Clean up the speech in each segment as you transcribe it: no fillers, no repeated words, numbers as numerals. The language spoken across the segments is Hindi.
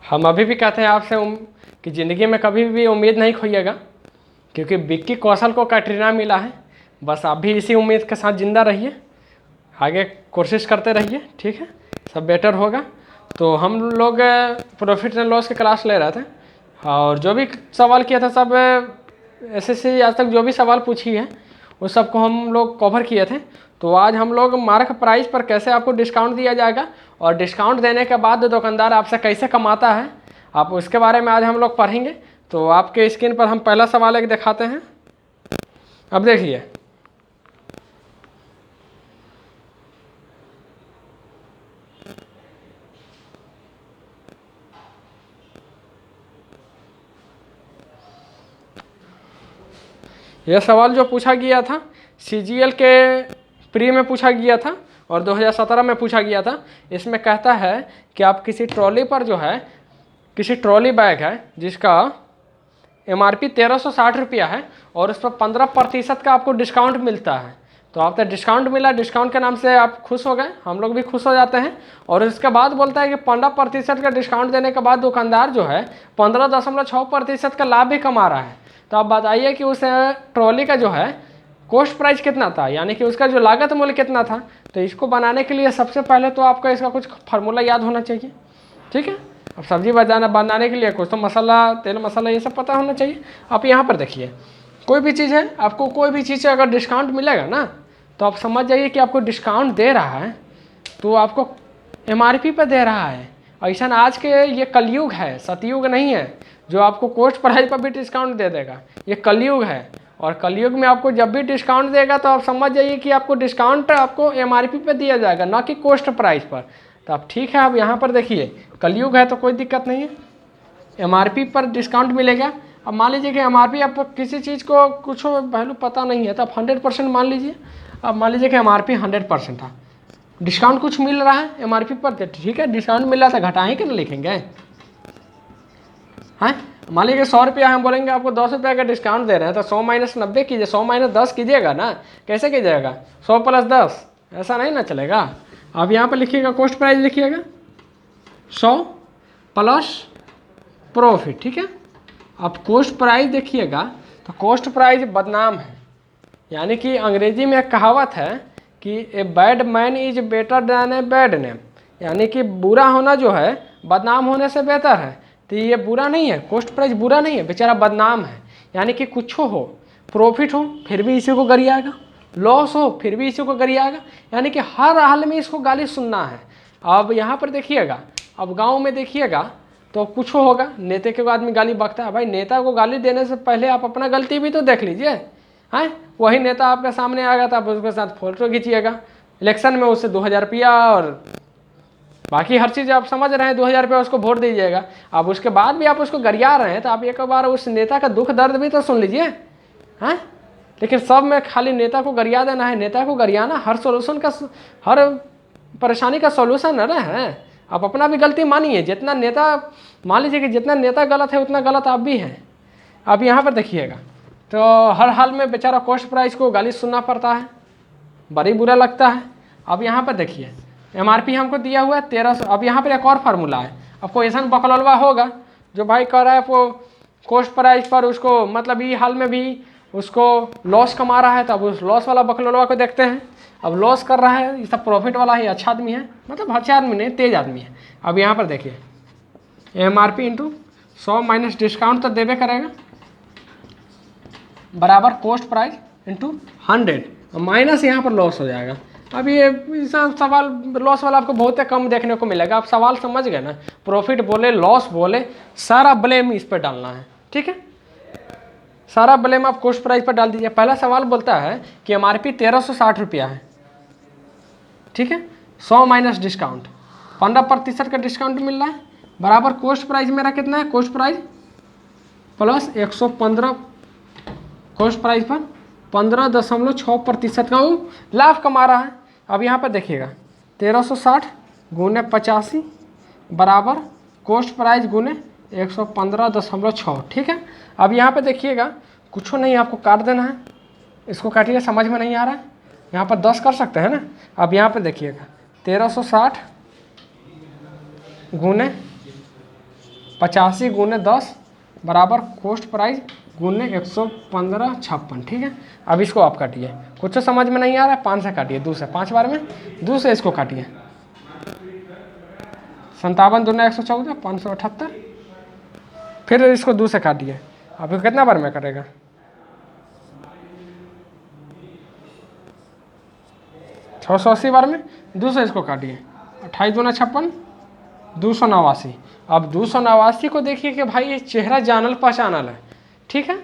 हम अभी भी कहते हैं आपसे कि ज़िंदगी में कभी भी उम्मीद नहीं खोइएगा, क्योंकि विक्की कौशल को कैटरीना मिला है। बस आप भी इसी उम्मीद के साथ ज़िंदा रहिए, आगे कोशिश करते रहिए, ठीक है, सब बेटर होगा। तो हम लोग प्रॉफिट एंड लॉस की क्लास ले रहे थे, और जो भी सवाल किया था सब एसएससी आज तक जो भी सवाल पूछी है उस सबको हम लोग कवर किए थे। तो आज हम लोग मार्क प्राइस पर कैसे आपको डिस्काउंट दिया जाएगा, और डिस्काउंट देने के बाद दुकानदार आपसे कैसे कमाता है, आप उसके बारे में आज हम लोग पढ़ेंगे। तो आपके स्क्रीन पर हम पहला सवाल एक दिखाते हैं। अब देखिए, यह सवाल जो पूछा गया था सीजीएल के प्री में पूछा गया था और 2017 में पूछा गया था। इसमें कहता है कि आप किसी ट्रॉली पर जो है, किसी ट्रॉली बैग है जिसका एमआरपी 1360 रुपया है और उस पर 15% का आपको डिस्काउंट मिलता है। तो आपको डिस्काउंट मिला, डिस्काउंट के नाम से आप खुश हो गए, हम लोग भी खुश हो जाते हैं। और इसके बाद बोलता है कि 15% का डिस्काउंट देने के बाद दुकानदार जो है 15.6% का लाभ भी कमा रहा है। तो आप बताइए कि उस ट्रॉली का जो है कॉस्ट प्राइस कितना था, यानी कि उसका जो लागत मूल्य कितना था। तो इसको बनाने के लिए सबसे पहले तो आपको इसका कुछ फार्मूला याद होना चाहिए, ठीक है। अब सब्जी बनाने के लिए कुछ तो मसाला, तेल मसाला ये सब पता होना चाहिए। आप यहाँ पर देखिए, कोई भी चीज़ है, आपको कोई भी चीज़ से अगर डिस्काउंट मिलेगा ना, तो आप समझ जाइए कि आपको डिस्काउंट दे रहा है तो आपको एमआरपी पर दे रहा है। ऐसा आज के ये कलयुग है, सतयुग नहीं है जो आपको कॉस्ट प्राइस पर भी डिस्काउंट दे देगा। ये कलयुग है, और कलयुग में आपको जब भी डिस्काउंट देगा तो आप समझ जाइए कि आपको डिस्काउंट आपको एमआरपी पे दिया जाएगा, ना कि कॉस्ट प्राइस पर। तो आप ठीक है, अब यहाँ पर देखिए कलयुग है तो कोई दिक्कत नहीं है, एमआरपी पर डिस्काउंट मिलेगा। अब मान लीजिए कि एमआरपी आपको किसी चीज़ को कुछ वैल्यू पता नहीं है तो आप 100% मान लीजिए। अब मान लीजिए कि एमआरपी 100% था, डिस्काउंट कुछ मिल रहा है एमआरपी पर, तो ठीक है, डिस्काउंट मिल रहा था, घटा ही क्यों लिखेंगे, हैं। मान लीजिए 100 रुपया हम बोलेंगे आपको 10 रुपये का डिस्काउंट दे रहे हैं, तो 100 माइनस 90 कीजिए, 100 माइनस 10 कीजिएगा ना, कैसे कीजिएगा, 100 प्लस 10, ऐसा नहीं ना चलेगा। अब यहाँ पर लिखिएगा कॉस्ट प्राइस, लिखिएगा 100 प्लस प्रॉफिट, ठीक है। अब कॉस्ट प्राइस देखिएगा तो कॉस्ट प्राइस बदनाम है, यानी कि अंग्रेजी में एक कहावत है कि a bad man is better than a bad name, यानी कि बुरा होना जो है बदनाम होने से बेहतर है। तो ये बुरा नहीं है, कॉस्ट प्राइस बुरा नहीं है, बेचारा बदनाम है। यानी कि कुछ हो, प्रॉफिट हो फिर भी इसी को गरियाएगा, लॉस हो फिर भी इसी को गरियाएगा, यानी कि हर हाल में इसको गाली सुनना है। अब यहाँ पर देखिएगा, अब गाँव में देखिएगा तो कुछ होगा, नेता के आदमी गाली बकता है। भाई नेता को गाली देने से पहले आप अपना गलती भी तो देख लीजिए, हैं। वही नेता आपके सामने आ गया था, आप उसके साथ फोटो खींचिएगा, इलेक्शन में उससे 2000 रुपया और बाकी हर चीज़ आप समझ रहे हैं, 2000 रुपया उसको वोट दीजिएगा। अब उसके बाद भी आप उसको गरिया रहे हैं, तो आप एक बार उस नेता का दुख दर्द भी तो सुन लीजिए, हैं। लेकिन सब में खाली नेता को गरिया देना है, नेता को गरियाना हर सोल्यूशन का, हर परेशानी का सोल्यूशन है ना, है। आप अपना भी गलती मानिए, जितना नेता, मान लीजिए कि जितना नेता गलत है उतना गलत आप भी हैं। अब यहाँ पर देखिएगा तो हर हाल में बेचारा कॉस्ट प्राइस को गाली सुनना पड़ता है, बड़ी बुरा लगता है। अब यहाँ पर देखिए एमआरपी हमको दिया हुआ है 1300। अब यहाँ पर एक और फार्मूला है, आपको ऐसा बकलवा होगा जो भाई कह रहा है वो कॉस्ट प्राइस पर उसको मतलब ये हाल में भी उसको लॉस कमा रहा है, तो अब उस लॉस वाला बकलवा को देखते हैं। अब लॉस कर रहा है, ये सब प्रॉफिट वाला ही अच्छा आदमी है, मतलब अच्छा आदमी नहीं, तेज आदमी है। अब यहाँ पर देखिए एमआरपी इंटू 100 माइनस डिस्काउंट तो देवे करेगा बराबर कॉस्ट प्राइस इंटू 100, माइनस यहाँ पर लॉस हो जाएगा। अब ये सवाल लॉस वाला आपको बहुत कम देखने को मिलेगा। आप सवाल समझ गए ना, प्रॉफिट बोले लॉस बोले सारा ब्लेम इस पर डालना है, ठीक है। सारा ब्लेम आप कॉस्ट प्राइस पर डाल दीजिए। पहला सवाल बोलता है कि एमआरपी 1360 रुपया है, ठीक है, 100 माइनस डिस्काउंट, 15% का डिस्काउंट मिल रहा है, बराबर कॉस्ट प्राइस मेरा कितना है, cost price plus 115, cost price पर 15.6% का वो लाभ कमा रहा है। अब यहाँ पर देखिएगा 1360 गुने 85 बराबर कॉस्ट प्राइस गुने 115.6, ठीक है। अब यहाँ पे देखिएगा कुछ नहीं, आपको काट देना है, इसको काटिए, समझ में नहीं आ रहा है, यहाँ पर 10 कर सकते हैं ना। अब यहाँ पे देखिएगा 1360 गुने 85 गुने 10 बराबर कॉस्ट प्राइस गुने 115.56, ठीक है। अब इसको आप काटिए, कुछ तो समझ में नहीं आ रहा है, 5 से काटिए, 2 से 5 बार में 2 से इसको काटिए, 57 दूना 114, 578, फिर इसको 2 से काटिए, अब कितना बार में करेगा, 680 बार में 2 से इसको काटिए, 28 दूना 56, 289। अब 289 को देखिए कि भाई ये चेहरा जानल पहचानल है, ठीक है।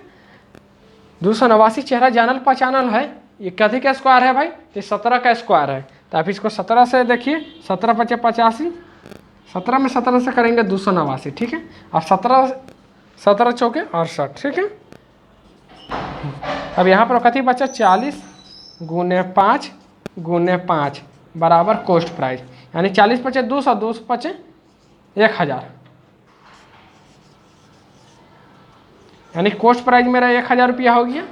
289 चेहरा जानल पहचानल है, ये कथी का स्क्वायर है भाई, ये 17 का स्क्वायर है। तो आप इसको 17 से देखिए, 17 × 85, 17 में 17 से करेंगे 289, ठीक है। अब 17 चौके 68, ठीक है। अब यहाँ पर कथी बचा, 40 गुने 5 गुने 5 बराबर कॉस्ट प्राइस, यानी 40 × 5 200, 200 × 5 1000, यानी कॉस्ट प्राइस मेरा 1000 रुपया हो गया।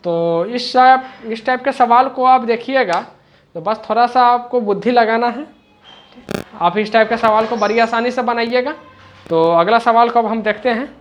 तो इस टाइप के सवाल को आप देखिएगा तो बस थोड़ा सा आपको बुद्धि लगाना है, आप इस टाइप के सवाल को बड़ी आसानी से बनाइएगा। तो अगला सवाल को अब हम देखते हैं।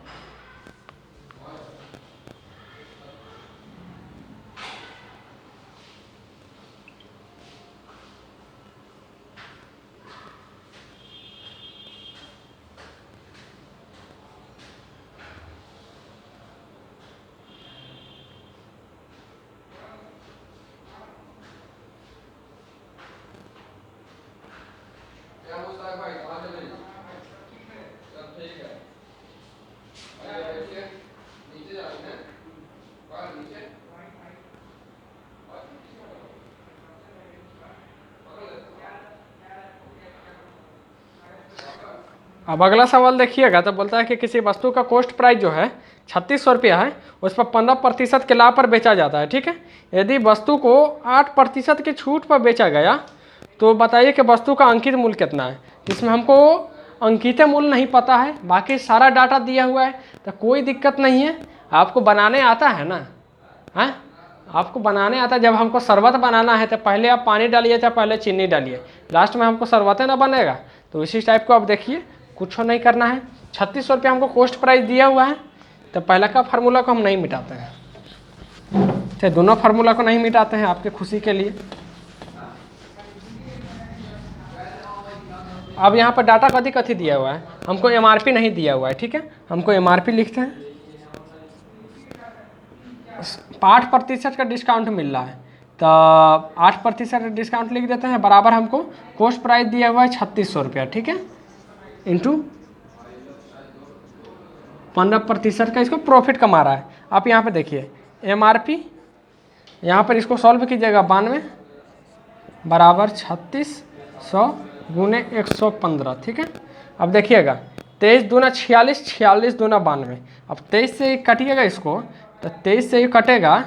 अब अगला सवाल देखिएगा तो बोलता है कि किसी वस्तु का कॉस्ट प्राइस जो है 3600 रुपया है, उस पर 15% के लाभ पर बेचा जाता है, ठीक है। यदि वस्तु को 8% की छूट पर बेचा गया तो बताइए कि वस्तु का अंकित मूल्य कितना है। इसमें हमको अंकित मूल्य नहीं पता है, बाकी सारा डाटा दिया हुआ है, तो कोई दिक्कत नहीं है। आपको बनाने आता है ना, हाँ आपको बनाने आता है। जब हमको शरबत बनाना है तो पहले आप पानी डालिए या पहले चीनी डालिए, लास्ट में हमको शरबत ना बनेगा। तो इसी टाइप को आप देखिए, कुछ नहीं करना है। 3600 रुपया हमको कॉस्ट प्राइस दिया हुआ है, तो पहला का फार्मूला को हम नहीं मिटाते हैं, तो दोनों फार्मूला को नहीं मिटाते हैं आपके खुशी के लिए। अब यहाँ पर डाटा कथी दिया हुआ है, हमको एमआरपी नहीं दिया हुआ है, ठीक है। हमको एमआरपी लिखते हैं, 8% का डिस्काउंट मिल रहा है, तो 8% डिस्काउंट लिख देते हैं, बराबर हमको कॉस्ट प्राइस दिया हुआ है 3600 रुपया, ठीक है, इंटू 15% का इसको प्रॉफिट कमा रहा है। आप यहाँ पे देखिए एमआरपी, यहाँ पर इसको सॉल्व कीजिएगा, 92 बराबर 3600 गुने 115, ठीक है। अब देखिएगा 23 दूना 46, 46 दूना 92। अब 23 से कटिएगा इसको, तो 23 से ये कटेगा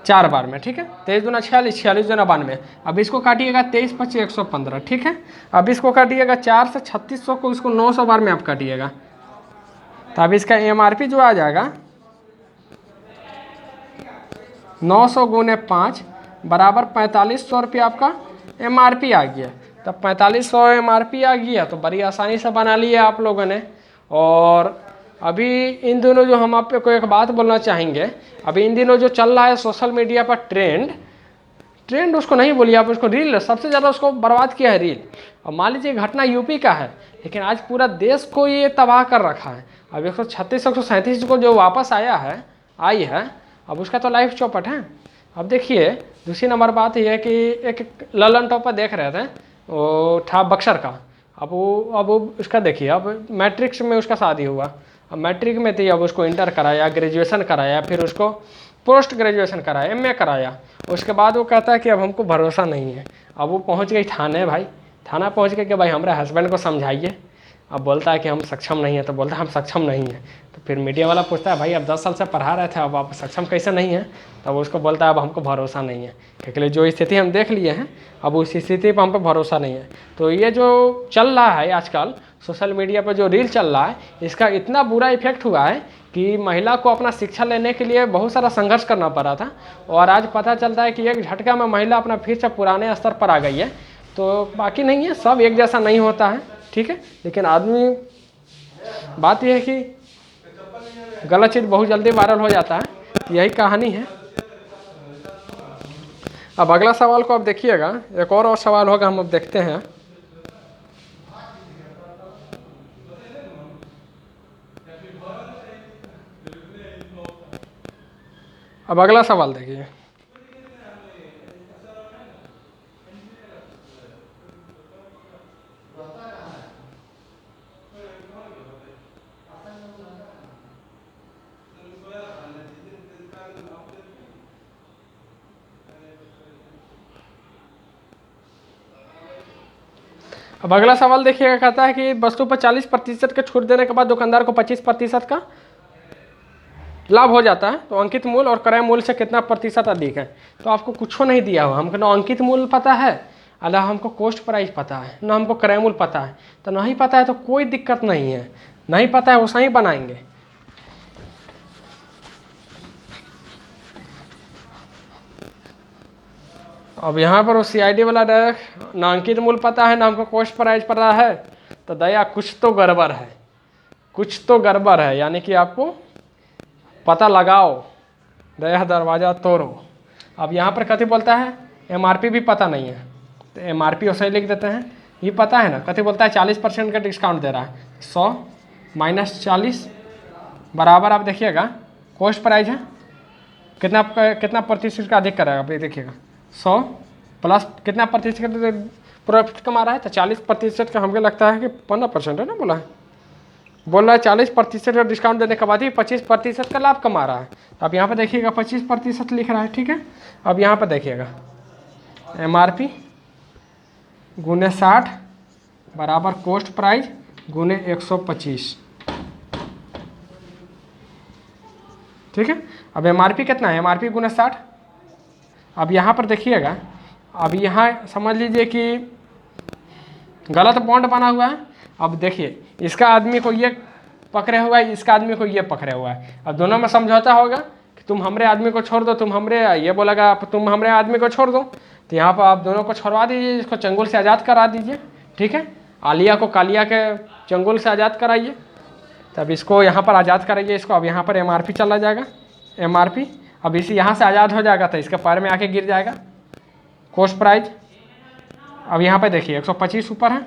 4 बार में, ठीक है। 23 दूना 46, 46 दूना 92। अब इसको काटिएगा 23 × 5 115, ठीक है। अब इसको काटिएगा 4 से 3600 को, इसको 900 बार में आप काटिएगा, तो अब इसका एमआरपी जो आ जाएगा 900 गुने 5 बराबर 4500 रुपया आपका एमआरपी आ गया। तो 4500 एमआरपी आ गया, तो बड़ी आसानी से बना लिए आप लोगों ने। और अभी इन दिनों जो हम आप को एक बात बोलना चाहेंगे, अभी इन दिनों जो चल रहा है सोशल मीडिया पर ट्रेंड उसको नहीं बोलिए आप, उसको रील, सबसे ज़्यादा उसको बर्बाद किया है रील। और मान लीजिए घटना यूपी का है, लेकिन आज पूरा देश को ये तबाह कर रखा है। अब 136 137 को जो वापस आई है, अब उसका तो लाइफ चौपट है। अब देखिए दूसरी नंबर बात यह है कि एक ललन टॉप पर देख रहे थे, वो था बक्सर का। अब वो उसका देखिए, अब मैट्रिक्स में उसका शादी हुआ, अब मैट्रिक में थी, अब उसको इंटर कराया, ग्रेजुएशन कराया, फिर उसको पोस्ट ग्रेजुएशन कराया, एमए कराया। उसके बाद वो कहता है कि अब हमको भरोसा नहीं है। अब वो पहुंच गई थाने, भाई थाना पहुंच गए कि भाई हमारे हस्बैंड को समझाइए। अब बोलता है कि हम सक्षम नहीं है, तो बोलता है हम सक्षम नहीं है। तो फिर मीडिया वाला पूछता है भाई अब 10 साल से पढ़ा रहे थे, अब आप सक्षम कैसे नहीं हैं? तब उसको बोलता है अब हमको भरोसा नहीं है, क्योंकि जो स्थिति हम देख लिए हैं अब उस स्थिति पर हम पे भरोसा नहीं है। तो ये जो चल रहा है आजकल सोशल मीडिया पर जो रील चल रहा है, इसका इतना बुरा इफेक्ट हुआ है कि महिला को अपना शिक्षा लेने के लिए बहुत सारा संघर्ष करना पड़ा था, और आज पता चलता है कि एक झटका में महिला अपना फिर से पुराने स्तर पर आ गई है। तो बाकी नहीं है, सब एक जैसा नहीं होता है, ठीक है। लेकिन आदमी, बात यह है कि गलत चीज़ बहुत जल्दी वायरल हो जाता है, यही कहानी है। अब अगला सवाल को आप देखिएगा, एक और सवाल होगा, हम अब देखते हैं। अब अगला सवाल देखिए, अब अगला सवाल देखिएगा, कहता है कि वस्तु पर 40% का छूट देने के बाद दुकानदार को 25% का लाभ हो जाता है, तो अंकित मूल्य और क्रय मूल्य से कितना प्रतिशत अधिक है। तो आपको कुछ नहीं दिया हुआ, हमको ना अंकित मूल्य पता है, अला हमको कॉस्ट प्राइस पता है, ना हमको क्रय मूल्य पता है। तो नहीं पता है तो कोई दिक्कत नहीं है, नहीं पता है वैसा ही बनाएंगे। अब यहाँ पर वो CID वाला डायरेक्ट ना अंकित मूल्य पता है, ना हमको कॉस्ट प्राइस पता है, तो दया कुछ तो गड़बड़ है, कुछ तो गड़बड़ है। यानी कि आपको पता लगाओ, दया दरवाज़ा तोड़ो। अब यहाँ पर कथी बोलता है, MRP भी पता नहीं है, तो MRP वैसे ही लिख देते हैं। ये पता है ना, कथी बोलता है 40% का डिस्काउंट दे रहा है, 100 माइनस 40 बराबर, आप देखिएगा कॉस्ट प्राइस है कितना प्रतिशत का अधिक करेगा, आप देखिएगा 100 प्लस कितना प्रतिशत प्रॉफिट कमा रहा है, तो 40% का हमको लगता है कि 15% है ना, बोल रहा है 40% का डिस्काउंट देने के बाद ही 25% का लाभ कमा रहा है। तो अब यहाँ पर देखिएगा 25% लिख रहा है, ठीक है। अब यहाँ पर देखिएगा MRP गुने 60 बराबर कॉस्ट प्राइस गुने 125, ठीक है। अब MRP कितना है, MRP गुने 60। अब यहाँ पर देखिएगा, अब यहाँ समझ लीजिए कि गलत बॉन्ड बना हुआ है। अब देखिए, इसका आदमी को ये पकड़े हुआ है, इसका आदमी को ये पकड़े हुआ है। अब दोनों में समझौता होगा कि तुम हमरे आदमी को छोड़ दो, तुम हमरे, ये बोलेगा तुम हमरे आदमी को छोड़ दो, तो यहाँ पर आप दोनों को छोड़वा दीजिए, इसको चंगुल से आज़ाद करा दीजिए, ठीक है। आलिया को कालिया के चंगुल से आज़ाद कराइए, तब इसको यहाँ पर आज़ाद कराइए इसको। अब यहाँ पर MRP चला जाएगा, MRP अब इसी यहाँ से आज़ाद हो जाएगा तो इसके पैर में आके गिर जाएगा कॉस्ट प्राइस। अब यहाँ पे देखिए 125 ऊपर है,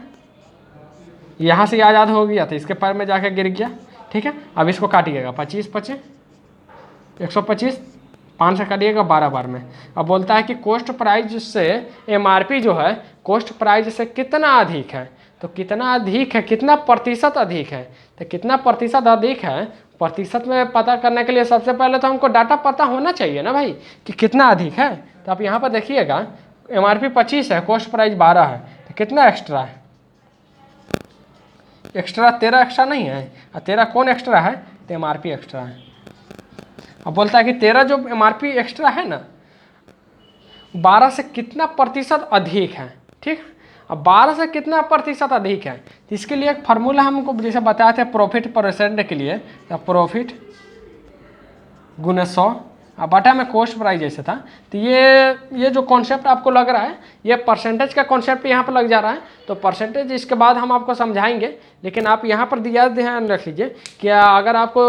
यहाँ से आज़ाद हो गया तो इसके पैर में जाके गिर गया, ठीक है। अब इसको काटिएगा 25 25 125 5 से काटिएगा 12 बार में। अब बोलता है कि कॉस्ट प्राइस से MRP जो है कॉस्ट प्राइस से कितना अधिक है, तो कितना अधिक है, कितना प्रतिशत अधिक है, तो कितना प्रतिशत अधिक है, प्रतिशत में पता करने के लिए सबसे पहले तो हमको डाटा पता होना चाहिए ना भाई कि कितना अधिक है। तो आप यहाँ पर देखिएगा MRP 25 है, कॉस्ट प्राइस 12 है, तो कितना एक्स्ट्रा है, एक्स्ट्रा 13 एक्स्ट्रा नहीं है, 13 कौन एक्स्ट्रा है, तो MRP एक्स्ट्रा है। अब बोलता है कि 13 जो MRP एक्स्ट्रा है ना 12 से कितना प्रतिशत अधिक है, ठीक है। अब 12 से कितना प्रतिशत अधिक है, तो इसके लिए एक फार्मूला हमको जैसे बताए थे प्रॉफिट परसेंट के लिए, तो प्रॉफिट गुने 100 अब बटा में कॉस्ट प्राइस जैसे था। तो ये जो कॉन्सेप्ट आपको लग रहा है, ये परसेंटेज का कॉन्सेप्ट यहाँ पर लग जा रहा है, तो परसेंटेज इसके बाद हम आपको समझाएंगे। लेकिन आप यहाँ पर दिया ध्यान रख लीजिए कि अगर आपको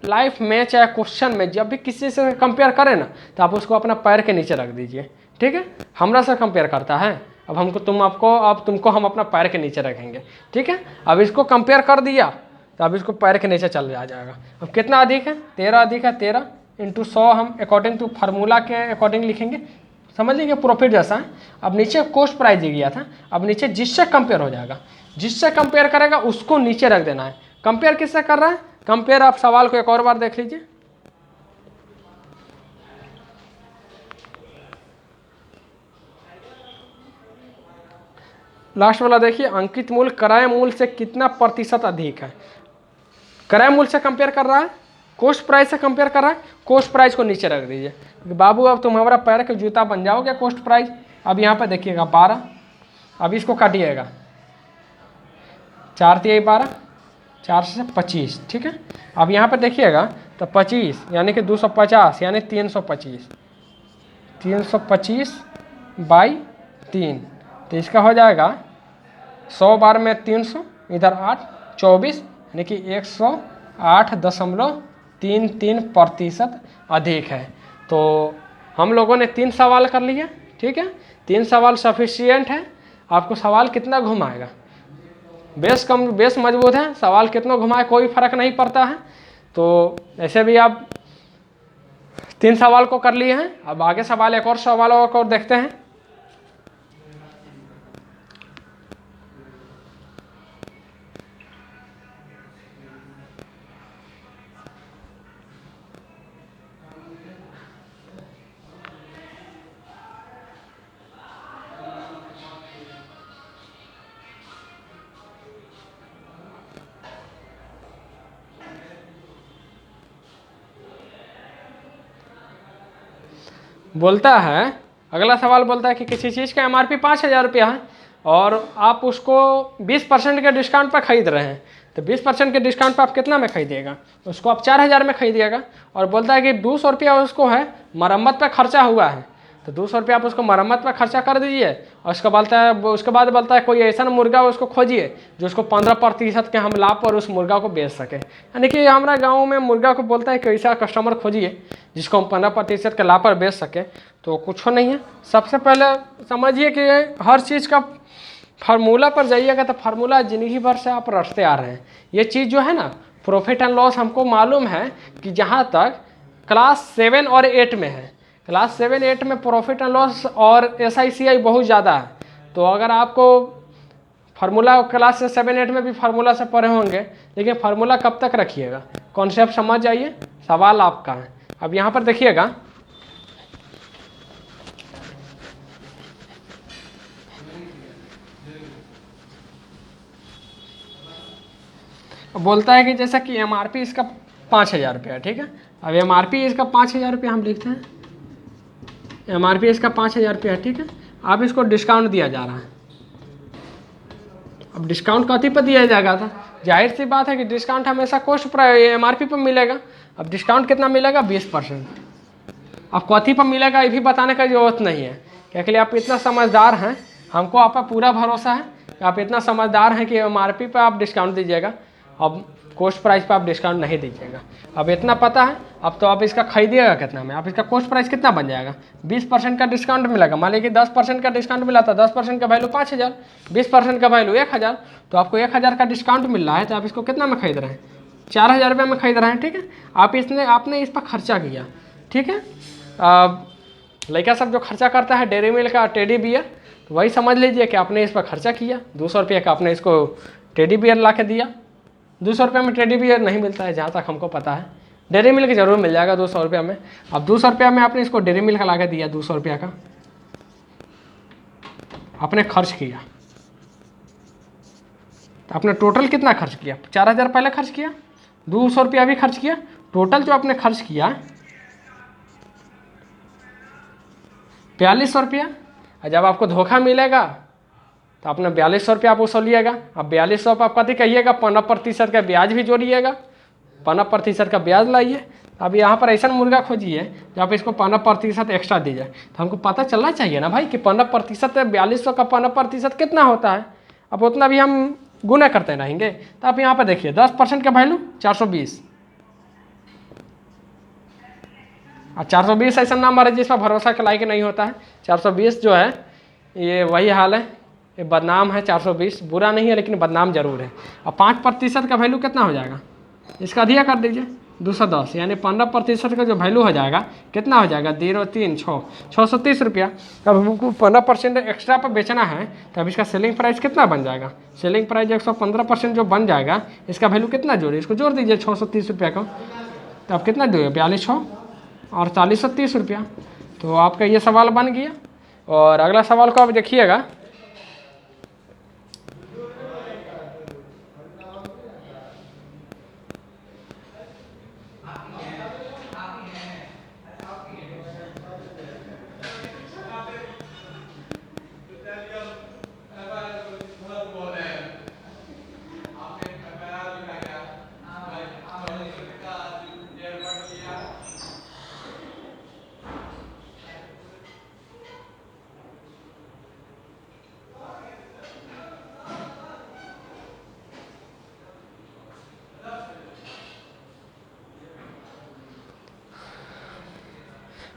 लाइफ में चाहे क्वेश्चन में जब भी किसी से कंपेयर करें ना, तो आप उसको अपना पैर के नीचे रख दीजिए, ठीक है। हमरा से कंपेयर करता है, अब हमको तुमको हम अपना पैर के नीचे रखेंगे, ठीक है। अब इसको कंपेयर कर दिया तो अब इसको पैर के नीचे चल जाएगा। अब कितना अधिक है, 13 अधिक है, 13 इंटू 100 हम अकॉर्डिंग टू फार्मूला के अकॉर्डिंग लिखेंगे, समझ लीजिए प्रॉफिट जैसा है। अब नीचे कॉस्ट प्राइस दे गया था, अब नीचे जिससे कंपेयर हो जाएगा, जिससे कंपेयर करेगा उसको नीचे रख देना है। कंपेयर किससे कर रहा है, कंपेयर आप सवाल को एक और बार देख लीजिए। लास्ट वाला देखिए, अंकित मूल्य क्रय मूल्य से कितना प्रतिशत अधिक है। क्रय मूल्य से कंपेयर कर रहा है, कॉस्ट प्राइस से कंपेयर कर रहा है, कॉस्ट प्राइस को नीचे रख दीजिए। बाबू अब तुम हमारा पैर के जूता बन जाओगे कॉस्ट प्राइस। अब यहाँ पे देखिएगा 12, अब इसको काटिएगा 4 3 12, 4 से 25, ठीक है। अब यहाँ पे देखिएगा तो 25 यानी कि 250 यानी 325, 325 बाई 3, तो इसका हो जाएगा 100 बार में 300 इधर 8, 24 यानी कि 108.33% अधिक है। तो हम लोगों ने 3 सवाल कर लिए, ठीक है। 3 सवाल सफिशियंट है। आपको सवाल कितना घुमाएगा, बेस कम बेस मजबूत है, सवाल कितना घुमाए कोई फर्क नहीं पड़ता है। तो ऐसे भी आप 3 सवाल को कर लिए हैं। अब आगे सवाल एक और सवालों को देखते हैं। बोलता है, अगला सवाल बोलता है कि किसी चीज़ का MRP 5,000 रुपया है और आप उसको 20% के डिस्काउंट पर खरीद रहे हैं। तो 20% के डिस्काउंट पर आप कितना में खरीदिएगा? उसको आप 4,000 में खरीदिएगा। और बोलता है कि 200 रुपया उसको है मरम्मत पर खर्चा हुआ है। तो 200 रुपया आप उसको मरम्मत पर खर्चा कर दीजिए। और उसके बाद बोलता है कोई ऐसा मुर्गा उसको खोजिए जो उसको 15% के हम लाभ पर उस मुर्गा को बेच सके। यानी कि हमारा गाँव में मुर्गा को बोलता है कि ऐसा कस्टमर खोजिए जिसको हम 15% के लाभ पर बेच सके। तो कुछ नहीं है। सबसे पहले समझिए कि हर चीज़ का फार्मूला पर जाइएगा तो फार्मूला जिंदगी भर से आप रटते आ रहे हैं। ये चीज़ जो है ना, प्रॉफिट एंड लॉस, हमको मालूम है कि जहाँ तक क्लास 7 और 8 में है, क्लास 7, 8 में प्रॉफिट एंड लॉस और SICI बहुत ज़्यादा है। तो अगर आपको फार्मूला क्लास से 7, 8 में भी फार्मूला से पढ़े होंगे, लेकिन फार्मूला कब तक रखिएगा? कॉन्सेप्ट समझ जाइए, सवाल आपका है। अब यहाँ पर देखिएगा, बोलता है कि जैसा कि MRP इसका 5,000 रुपया है, ठीक है। अब MRP इसका 5,000 रुपया हम लिखते हैं, MRP इसका 5,000 रुपया है, ठीक है। अब इसको डिस्काउंट दिया जा रहा है। अब डिस्काउंट कथी पर दिया जाएगा था? जाहिर सी बात है कि डिस्काउंट हमेशा कॉस्ट पर MRP पर मिलेगा। अब डिस्काउंट कितना मिलेगा? 20%। अब कथी पर मिलेगा ये भी बताने का जरूरत नहीं है, क्योंकि आप इतना समझदार हैं, हमको आप पर पूरा भरोसा है कि आप इतना समझदार हैं कि MRP पर आप डिस्काउंट दीजिएगा, अब कॉस्ट प्राइस पर आप डिस्काउंट नहीं दीजिएगा। अब इतना पता है। अब तो आप इसका खरीदिएगा कितना में? आप इसका कॉस्ट प्राइस कितना बन जाएगा? 20% का डिस्काउंट मिलेगा। मान लीजिए कि 10% का डिस्काउंट मिला था, 10% का वैल्यू 5,000, 20% का वैल्यू 1,000। तो आपको 1,000 का डिस्काउंट मिल रहा है, तो आप इसको कितना में खरीद रहे हैं? 4,000 रुपये में खरीद रहे हैं, ठीक है। आपने इस पर खर्चा किया, ठीक है। लड़का सब जो खर्चा करता है डेयरी मिल्क का टेडी बियर, तो वही समझ लीजिए कि आपने इस पर खर्चा किया। 200 रुपये का आपने इसको टेडी बियर ला के दिया। 200 रुपये में टेडी बियर नहीं मिलता है जहाँ तक हमको पता है। डेयरी मिल्क जरूर मिल जाएगा 200 रुपये में। अब 200 रुपये में आपने इसको डेयरी मिल्क ला के दिया, 200 रुपये का आपने खर्च किया। तो आपने टोटल कितना खर्च किया? 4,000 पहले खर्च किया, 200 रुपया भी खर्च किया, टोटल जो आपने खर्च किया 4,200 रुपया। और जब आपको धोखा मिलेगा तो आपने 4,200 रुपया आप वसूलिएगा। अब 4,200 पर आप कथी कहिएगा? 15% का ब्याज भी जोड़िएगा, 15% का ब्याज लाइए। अब यहाँ पर ऐसा मुर्गा खोजिए जब आप इसको 15% एक्स्ट्रा दीजिए। तो हमको पता चलना चाहिए ना भाई कि 15% 4,200 का 15% कितना होता है। अब उतना भी हम गुना करते रहेंगे। तो आप यहाँ पर देखिए 10% का वैल्यू 420, और 420 ऐसा नंबर है जिसमें भरोसा के लायक नहीं होता है। 420 जो है ये वही हाल है, ये बदनाम है। 420 बुरा नहीं है लेकिन बदनाम जरूर है। अब 5% का वैल्यू कितना हो जाएगा? इसका अधिया कर दीजिए 210, यानी 15% का जो वैल्यू हो जाएगा कितना हो जाएगा? 0, 3, 6, 630 रुपया। अब हमको 15% एक्स्ट्रा पर बेचना है तो अब इसका सेलिंग प्राइस कितना बन जाएगा? सेलिंग प्राइस 115% जो बन जाएगा, इसका वैल्यू कितना जोड़े? इसको जोड़ दीजिए 630 रुपया का। तो अब कितना दोगे? 42 और 4,30 रुपया। तो आपका ये सवाल बन गया। और अगला सवाल को आप देखिएगा,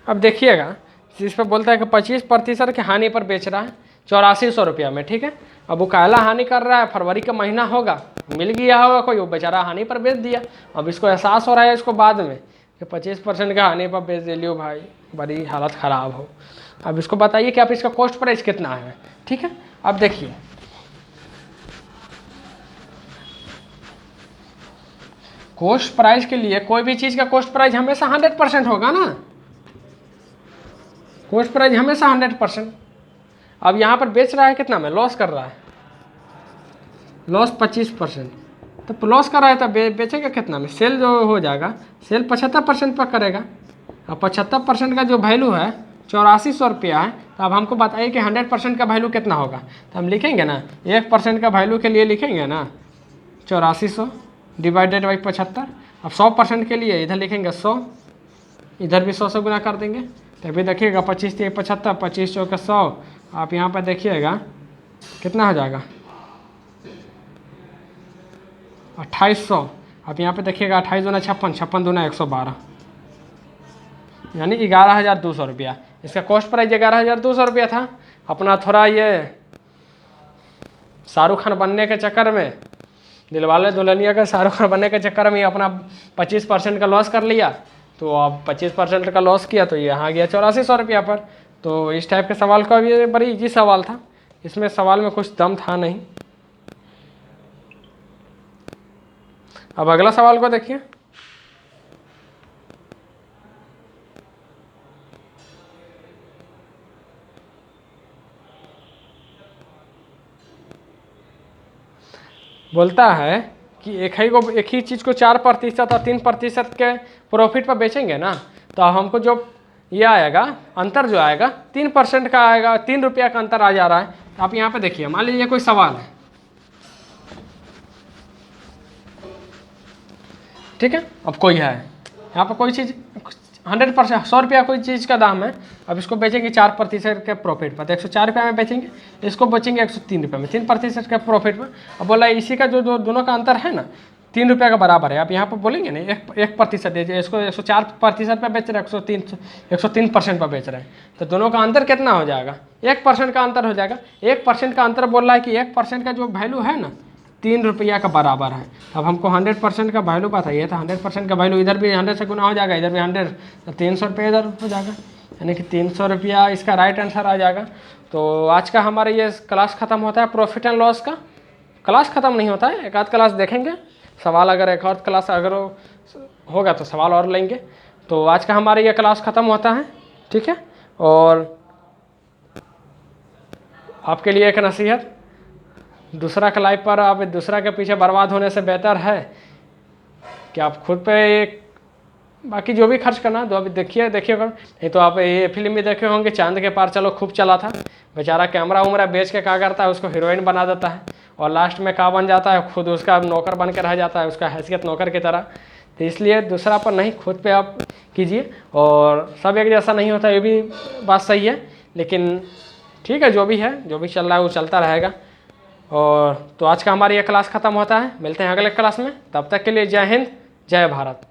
अब देखिएगा, इस पर बोलता है कि 25% की हानि पर बेच रहा है 8400 रुपया में, ठीक है। अब वो काला हानि कर रहा है, फरवरी का महीना होगा, मिल गया होगा कोई, वो बेचारा हानि पर बेच दिया। अब इसको एहसास हो रहा है इसको बाद में कि 25% का हानि पर बेच दे लियो भाई, बड़ी हालत ख़राब हो। अब इसको बताइए कि आप इसका कॉस्ट प्राइस कितना है, ठीक है। अब देखिए, कॉस्ट प्राइस के लिए कोई भी चीज़ का कॉस्ट प्राइस हमेशा 100% होगा ना, कॉस्ट प्राइस हमेशा 100%। अब यहाँ पर बेच रहा है कितना में, लॉस कर रहा है, लॉस 25%, तो लॉस कर रहा है तो बेचेगा कितना में, सेल जो हो जाएगा, सेल 75% पर करेगा। अब 75% का जो वैल्यू है 8400 रुपया है, तो अब हमको बताइए कि 100% का वैल्यू कितना होगा। तो हम लिखेंगे ना 1% का वैल्यू के लिए लिखेंगे ना 8400 डिवाइडेड बाई 75। अब 100% के लिए इधर लिखेंगे 100, इधर भी 100 से गुना कर देंगे, तभी देखिएगा 25 3 75, 25 चौके 100। आप यहाँ पर देखिएगा कितना हो जाएगा 2800। आप यहाँ पे देखिएगा 28 दूना 56, 56 दूना 112, यानी 11200 रुपया। इसका कॉस्ट प्राइस 11200 रुपया था। अपना थोड़ा ये शाहरुख खान बनने के चक्कर में, दिलवाले दुल्हनिया के शाहरुख खान बनने के चक्कर में अपना 25% का लॉस कर लिया। तो अब 25% का लॉस किया तो ये यहाँ गया 8400 रुपया पर। तो इस टाइप के सवाल का ये बड़ी इजी सवाल था, इसमें सवाल में कुछ दम था नहीं। अब अगला सवाल को देखिए, बोलता है कि एक ही चीज़ को 4% और 3% के प्रॉफिट पर बेचेंगे ना, तो हमको जो ये आएगा अंतर जो आएगा 3% का आएगा, 3 रुपया का अंतर आ जा रहा है। तो आप यहाँ पे देखिए, मान लीजिए कोई सवाल है, ठीक है। अब कोई है यहाँ पर कोई चीज़ 100%, 100 रुपया कोई चीज़ का दाम है, अब इसको बेचेंगे 4% के प्रॉफिट पर, तो 104 रुपया में बेचेंगे, इसको बेचेंगे 103 रुपये में, 3% के प्रॉफिट पर। अब बोला इसी का जो दोनों का अंतर है ना 3 रुपये का बराबर है। आप यहाँ पर बोलेंगे ना 1% दीजिए, इसको 104% पर बेच रहे हैं, 103% पर बेच रहे हैं, तो दोनों का अंतर कितना हो जाएगा, 1% का अंतर हो जाएगा। 1% का अंतर बोल रहा है कि 1% का जो वैल्यू है ना 3 रुपया का बराबर है। अब हमको 100% का वैल्यू बताइए, तो 100% का वैल्यू इधर भी 100 से गुना हो जाएगा, इधर भी 100, तो 300 रुपये इधर हो जाएगा, यानी कि 300 रुपया इसका राइट आंसर आ जाएगा। तो आज का हमारा ये क्लास ख़त्म होता है, प्रॉफिट एंड लॉस का। क्लास ख़त्म नहीं होता है, एक आध क्लास देखेंगे, सवाल अगर एक और क्लास अगर होगा तो सवाल और लेंगे। तो आज का हमारा ये क्लास ख़त्म होता है, ठीक है। और आपके लिए एक नसीहत, दूसरा के लाइफ पर आप दूसरा के पीछे बर्बाद होने से बेहतर है कि आप खुद पे एक बाकी जो भी खर्च करना तो अभी देखिए नहीं तो आप ये फिल्म भी देखे होंगे, चांद के पार चलो, खूब चला था, बेचारा कैमरा उमरा बेच के क्या करता है, उसको हीरोइन बना देता है, और लास्ट में क्या बन जाता है, खुद उसका नौकर बन के रह जाता है, उसका हैसियत नौकर की तरह। तो इसलिए दूसरा पर नहीं, खुद पे आप कीजिए। और सब एक जैसा नहीं होता, ये भी बात सही है, लेकिन ठीक है, जो भी है, जो भी चल रहा है वो चलता रहेगा। और तो आज का हमारी ये क्लास ख़त्म होता है, मिलते हैं अगले क्लास में, तब तक के लिए जय हिंद, जय भारत।